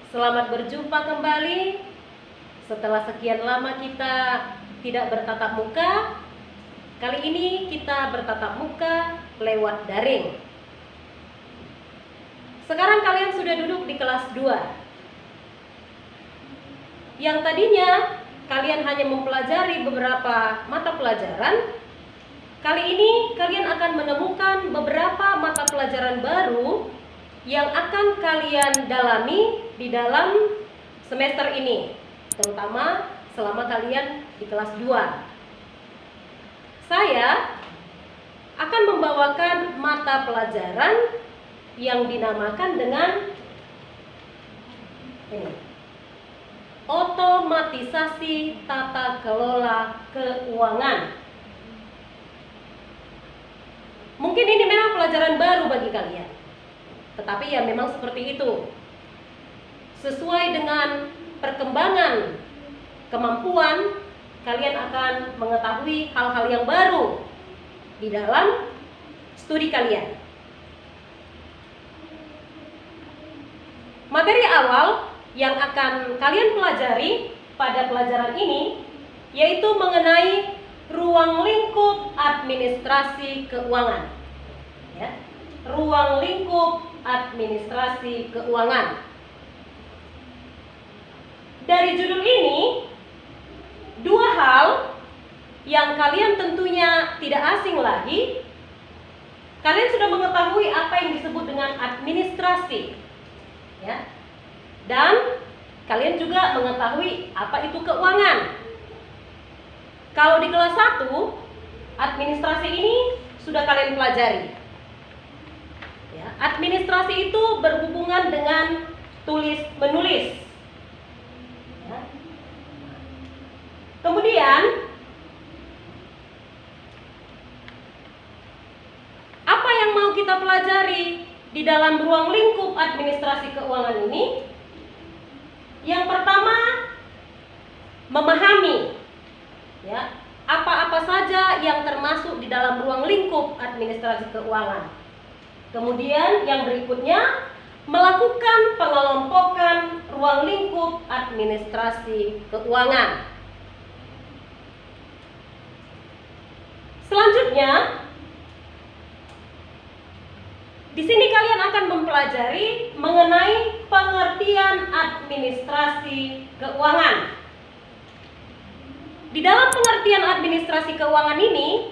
Selamat berjumpa kembali. Setelah sekian lama kita tidak bertatap muka, kali ini kita bertatap muka lewat daring. Sekarang kalian sudah duduk di kelas 2. Yang tadinya kalian hanya mempelajari beberapa mata pelajaran, kali ini kalian akan menemukan beberapa mata pelajaran baru yang akan kalian dalami di dalam semester ini, terutama selama kalian di kelas 2. Saya akan membawakan mata pelajaran yang dinamakan dengan otomatisasi tata kelola keuangan. Mungkin ini memang pelajaran baru bagi kalian, tetapi ya memang seperti itu. Sesuai dengan perkembangan kemampuan, kalian akan mengetahui hal-hal yang baru di dalam studi kalian. Materi awal yang akan kalian pelajari pada pelajaran ini yaitu mengenai ruang lingkup administrasi keuangan. Ya, ruang lingkup administrasi keuangan. Dari judul ini, dua hal yang kalian tentunya tidak asing lagi. Kalian sudah mengetahui apa yang disebut dengan administrasi, ya. Dan kalian juga mengetahui apa itu keuangan. Kalau di kelas 1, administrasi ini sudah kalian pelajari. Ya, administrasi itu berhubungan dengan tulis menulis. Ya. Kemudian apa yang mau kita pelajari di dalam ruang lingkup administrasi keuangan ini? Yang pertama, memahami ya, apa-apa saja yang termasuk di dalam ruang lingkup administrasi keuangan. Kemudian yang berikutnya, melakukan pengelompokan ruang lingkup administrasi keuangan. Selanjutnya, di sini kalian akan mempelajari mengenai pengertian administrasi keuangan. Di dalam pengertian administrasi keuangan ini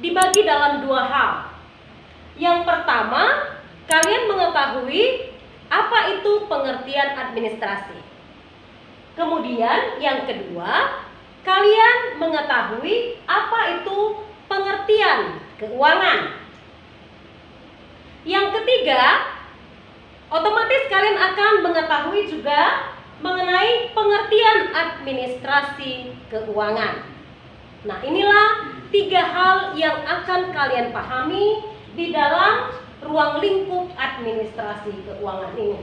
dibagi dalam dua hal. Yang pertama, kalian mengetahui apa itu pengertian administrasi. Kemudian yang kedua, kalian mengetahui apa itu pengertian keuangan. Yang ketiga, otomatis kalian akan mengetahui juga mengenai pengertian administrasi keuangan. Nah, inilah 3 hal yang akan kalian pahami di dalam ruang lingkup administrasi keuangan ini.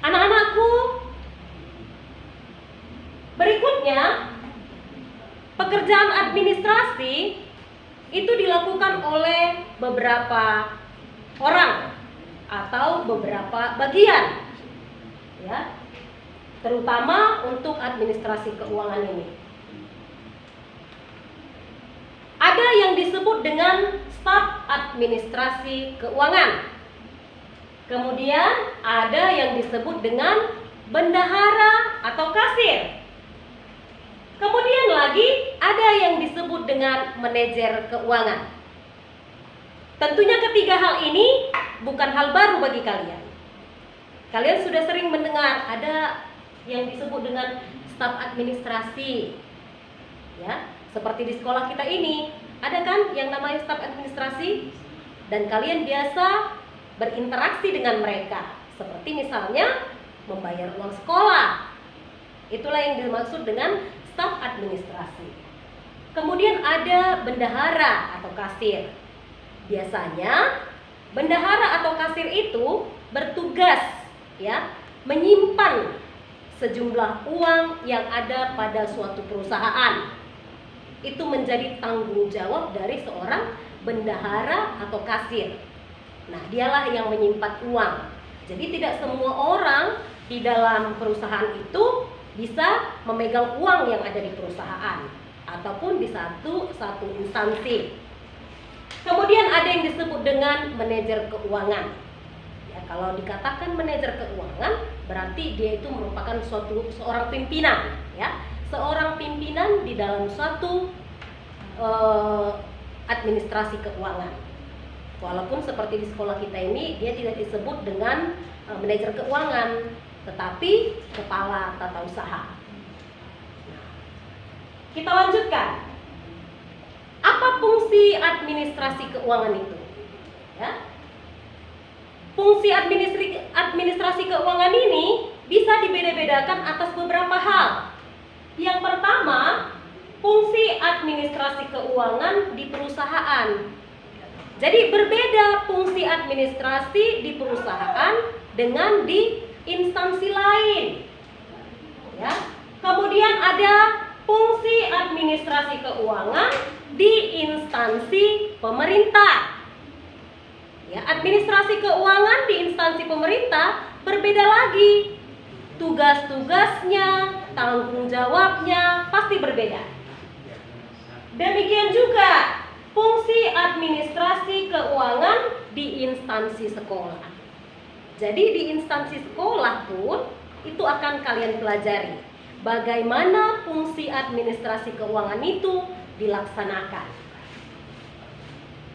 Anak-anakku, berikutnya pekerjaan administrasi itu dilakukan oleh beberapa orang atau beberapa bagian, ya, terutama untuk administrasi keuangan ini. Ada yang disebut dengan staf administrasi keuangan. Kemudian ada yang disebut dengan bendahara atau kasir. Kemudian lagi ada yang disebut dengan manajer keuangan. Tentunya ketiga hal ini bukan hal baru bagi kalian. Kalian sudah sering mendengar ada yang disebut dengan staf administrasi. Ya, seperti di sekolah kita ini, ada kan yang namanya staf administrasi? Dan kalian biasa berinteraksi dengan mereka. Seperti misalnya membayar uang sekolah. Itulah yang dimaksud dengan staf administrasi. Kemudian ada bendahara atau kasir. Biasanya bendahara atau kasir itu bertugas ya, menyimpan sejumlah uang yang ada pada suatu perusahaan. Itu menjadi tanggung jawab dari seorang bendahara atau kasir. Nah, dialah yang menyimpan uang. Jadi tidak semua orang di dalam perusahaan itu bisa memegang uang yang ada di perusahaan ataupun di satu instansi. Kemudian ada yang disebut dengan manajer keuangan. Ya, kalau dikatakan manajer keuangan berarti dia itu merupakan seorang pimpinan, ya, seorang pimpinan di dalam suatu administrasi keuangan. Walaupun seperti di sekolah kita ini dia tidak disebut dengan manajer keuangan, tetapi kepala tata usaha. Nah, kita lanjutkan. Apa fungsi administrasi keuangan itu? Ya. Fungsi administrasi keuangan ini bisa dibeda-bedakan atas beberapa hal. Yang pertama, fungsi administrasi keuangan di perusahaan. Jadi berbeda fungsi administrasi di perusahaan dengan di instansi lain. Ya. Kemudian ada fungsi administrasi keuangan di instansi pemerintah. Ya, administrasi keuangan di instansi pemerintah berbeda lagi. Tugas-tugasnya, tanggung jawabnya pasti berbeda. Demikian juga fungsi administrasi keuangan di instansi sekolah. Jadi di instansi sekolah pun itu akan kalian pelajari bagaimana fungsi administrasi keuangan itu dilaksanakan.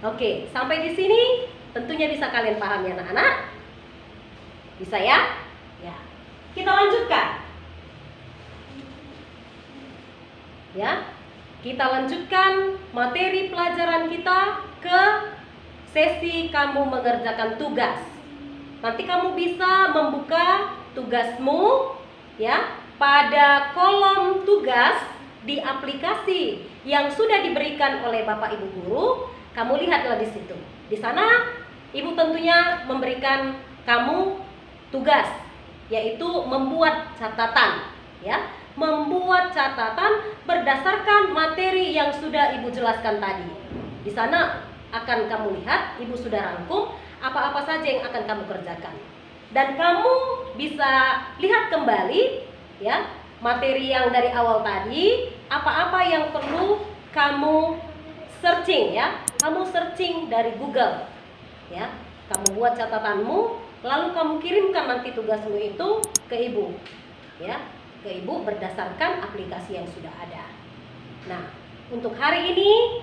Oke, sampai di sini tentunya bisa kalian pahami anak-anak? Bisa ya? Ya. Kita lanjutkan. Ya. Kita lanjutkan materi pelajaran kita ke sesi kamu mengerjakan tugas. Nanti kamu bisa membuka tugasmu ya pada kolom tugas di aplikasi yang sudah diberikan oleh Bapak Ibu guru. Kamu lihatlah di situ. Di sana Ibu tentunya memberikan kamu tugas, yaitu membuat catatan, ya. Membuat catatan berdasarkan materi yang sudah Ibu jelaskan tadi. Di sana akan kamu lihat Ibu sudah rangkum apa-apa saja yang akan kamu kerjakan. Dan kamu bisa lihat kembali ya, materi yang dari awal tadi, apa-apa yang perlu kamu searching ya. Kamu searching dari Google. Ya. Kamu buat catatanmu, lalu kamu kirimkan nanti tugasmu itu ke Ibu. Ya. Ke Ibu berdasarkan aplikasi yang sudah ada. Nah, untuk hari ini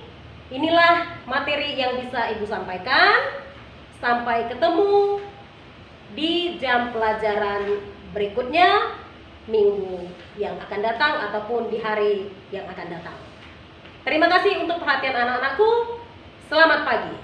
inilah materi yang bisa Ibu sampaikan. Sampai ketemu di jam pelajaran berikutnya minggu yang akan datang ataupun di hari yang akan datang. Terima kasih untuk perhatian anak-anakku. Selamat pagi.